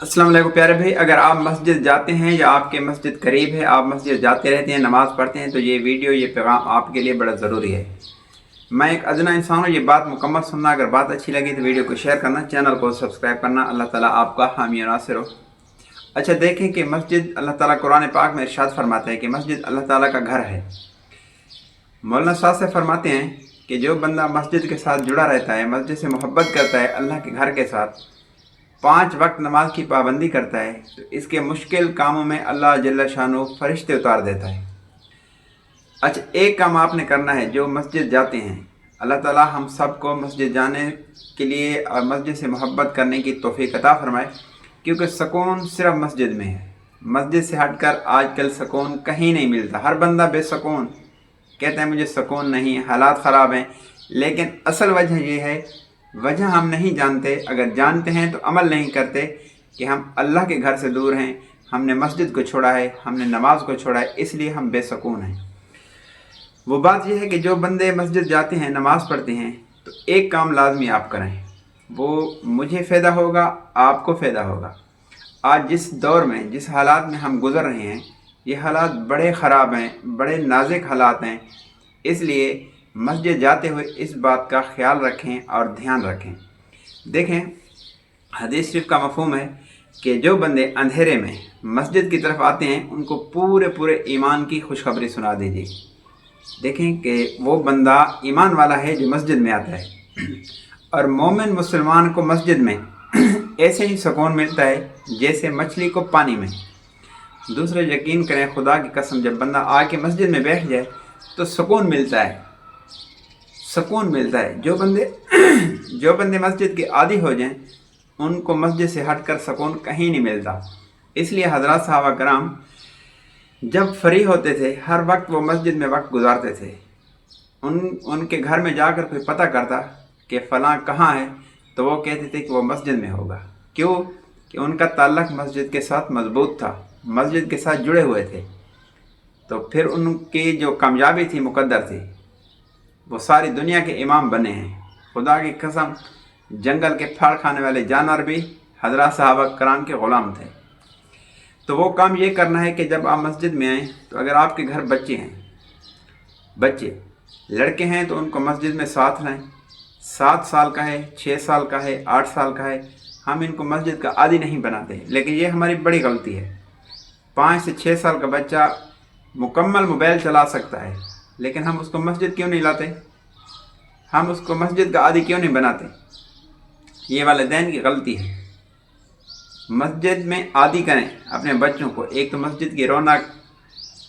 अस्सलाम वालेकुम प्यारे भाई, अगर आप मस्जिद जाते हैं या आपके मस्जिद करीब है, आप मस्जिद जाते रहते हैं, नमाज़ पढ़ते हैं, तो ये वीडियो ये पैगाम आपके लिए बड़ा ज़रूरी है। मैं एक अदना इंसान हूँ, ये बात मुकम्मल सुनना। अगर बात अच्छी लगी तो वीडियो को शेयर करना, चैनल को सब्सक्राइब करना। अल्लाह ताला आपका हामी और नासिर हो। अच्छा, देखें कि मस्जिद, अल्लाह ताला कुरान पाक में इरशाद फरमाते हैं कि मस्जिद अल्लाह ताला का घर है। मौलाना साहब से फरमाते हैं कि जो बंदा मस्जिद के साथ जुड़ा रहता है, मस्जिद से मोहब्बत करता है, अल्लाह के घर के साथ 5 वक्त नमाज की पाबंदी करता है, तो इसके मुश्किल कामों में अल्लाह जल्ल शानो फरिश्ते उतार देता है। अच्छा, एक काम आपने करना है, जो मस्जिद जाते हैं, अल्लाह ताला हम सब को मस्जिद जाने के लिए और मस्जिद से मोहब्बत करने की तौफीक अता फरमाए, क्योंकि सुकून सिर्फ मस्जिद में है। मस्जिद से हटकर आजकल सुकून कहीं नहीं मिलता। हर बंदा बेसुकून कहता है मुझे सुकून नहीं, हालात ख़राब हैं। लेकिन असल वजह यह है, वजह हम नहीं जानते। अगर जानते हैं तो अमल नहीं करते कि हम अल्लाह के घर से दूर हैं, हमने मस्जिद को छोड़ा है, हमने नमाज को छोड़ा है, इसलिए हम बेसुकून हैं। वो बात यह है कि जो बंदे मस्जिद जाते हैं, नमाज़ पढ़ते हैं, तो एक काम लाजमी आप करें, वो मुझे फ़ायदा होगा, आपको फ़ायदा होगा। आज जिस दौर में, जिस हालात में हम गुज़र रहे हैं, ये हालात बड़े ख़राब हैं, बड़े नाजुक हालात हैं। इसलिए मस्जिद जाते हुए इस बात का ख्याल रखें और ध्यान रखें। देखें, हदीस शरीफ का मफ़हूम है कि जो बंदे अंधेरे में मस्जिद की तरफ आते हैं, उनको पूरे पूरे ईमान की खुशखबरी सुना दीजिए। देखें कि वो बंदा ईमान वाला है जो मस्जिद में आता है। और मोमिन मुसलमान को मस्जिद में ऐसे ही सुकून मिलता है जैसे मछली को पानी में। दूसरे यकीन करें, खुदा की कसम, जब बंदा आके मस्जिद में बैठ जाए तो सुकून मिलता है, सुकून मिलता है। जो बंदे मस्जिद के आदी हो जाएं, उनको मस्जिद से हटकर सुकून कहीं नहीं मिलता। इसलिए हज़रात सहाबा कराम जब फ्री होते थे, हर वक्त वो मस्जिद में वक्त गुजारते थे। उनके घर में जाकर कोई पता करता कि फ़लाँ कहाँ है, तो वो कहते थे कि वो मस्जिद में होगा। क्यों? कि उनका ताल्लुक़ मस्जिद के साथ मजबूत था, मस्जिद के साथ जुड़े हुए थे। तो फिर उनकी जो कामयाबी थी, मुकद्दर थी, वो सारी दुनिया के इमाम बने हैं। खुदा की कसम, जंगल के फल खाने वाले जानवर भी हज़रात सहाबा कराम के ग़ुलाम थे। तो वो काम ये करना है कि जब आप मस्जिद में आएँ, तो अगर आपके घर बच्चे हैं, बच्चे लड़के हैं, तो उनको मस्जिद में साथ लाएँ। 7 साल का है, 6 साल का है, 8 साल का है, हम इनको मस्जिद का आदी नहीं बनाते। लेकिन ये हमारी बड़ी गलती है। 5 से 6 साल का बच्चा मुकम्मल मोबाइल चला सकता है, लेकिन हम उसको मस्जिद क्यों नहीं लाते? हम उसको मस्जिद का आदी क्यों नहीं बनाते? ये वालिदैन की गलती है। मस्जिद में आदी करें अपने बच्चों को। एक तो मस्जिद की रौनक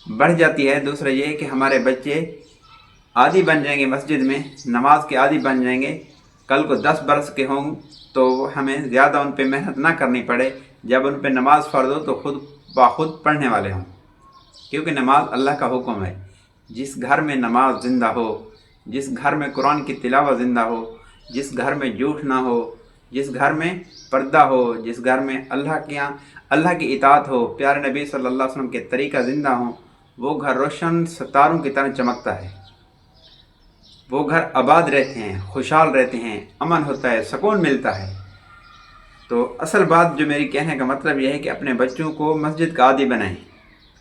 बढ़ जाती है, दूसरा ये है कि हमारे बच्चे आदी बन जाएंगे, मस्जिद में नमाज के आदी बन जाएंगे। कल को 10 बरस के हों तो हमें ज़्यादा उन पर मेहनत ना करनी पड़े। जब उन पर नमाज फ़र्ज़ हो तो खुद बाखुद पढ़ने वाले हों, क्योंकि नमाज अल्लाह का हुक्म है। जिस घर में नमाज ज़िंदा हो, जिस घर में कुरान की तिलावत ज़िंदा हो, जिस घर में झूठ ना हो, जिस घर में पर्दा हो, जिस घर में अल्लाह की इताअत हो, प्यारे नबी सल्लल्लाहु अलैहि वसल्लम के तरीक़ा ज़िंदा हो, वो घर रोशन सितारों की तरह चमकता है। वो घर आबाद रहते हैं, खुशहाल रहते हैं, अमन होता है, सुकून मिलता है। तो असल बात जो मेरी कहने का मतलब यह है कि अपने बच्चों को मस्जिद का आदी बनाएं।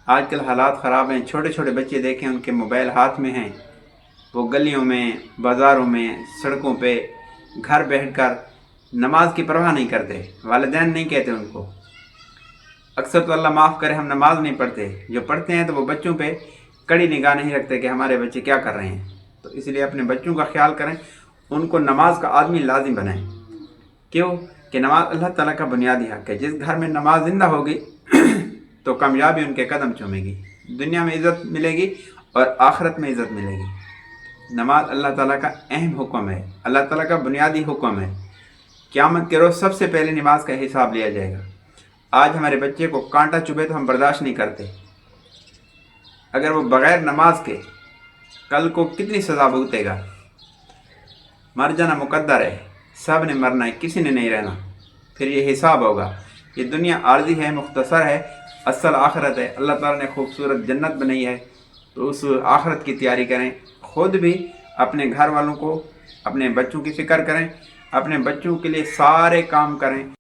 आजकल हालात ख़राब हैं। छोटे छोटे बच्चे देखें, उनके मोबाइल हाथ में हैं, वो गलियों में, बाज़ारों में, सड़कों पे घर बैठकर नमाज की परवाह नहीं करते। वालिदैन नहीं कहते उनको। अक्सर तो अल्लाह माफ़ करे, हम नमाज नहीं पढ़ते। जो पढ़ते हैं तो वो बच्चों पे कड़ी निगाह नहीं रखते कि हमारे बच्चे क्या कर रहे हैं। तो इसलिए अपने बच्चों का ख्याल करें, उनको नमाज का आदमी लाजिम बनाएं। क्यों? कि नमाज अल्लाह ताला का बुनियादी हक़ है। जिस घर में नमाज ज़िंदा होगी तो कामयाबी उनके कदम चूमेगी, दुनिया में इज़्ज़त मिलेगी और आखिरत में इज़्ज़त मिलेगी। नमाज अल्लाह ताला का अहम हुक्म है, अल्लाह ताला का बुनियादी हुक्म है। क़यामत के रोज़ सबसे पहले नमाज का हिसाब लिया जाएगा। आज हमारे बच्चे को कांटा चुभे तो हम बर्दाश्त नहीं करते। अगर वो बग़ैर नमाज के कल को कितनी सज़ा भुगतेगा। मर जाना मुकद्दर है, सब ने मरना है, किसी ने नहीं रहना। फिर ये हिसाब होगा। ये दुनिया आर्जी है, मुख्तसर है, असल आखिरत है। अल्लाह ताला ने खूबसूरत जन्नत बनाई है, तो उस आखिरत की तैयारी करें। ख़ुद भी, अपने घर वालों को, अपने बच्चों की फ़िक्र करें, अपने बच्चों के लिए सारे काम करें।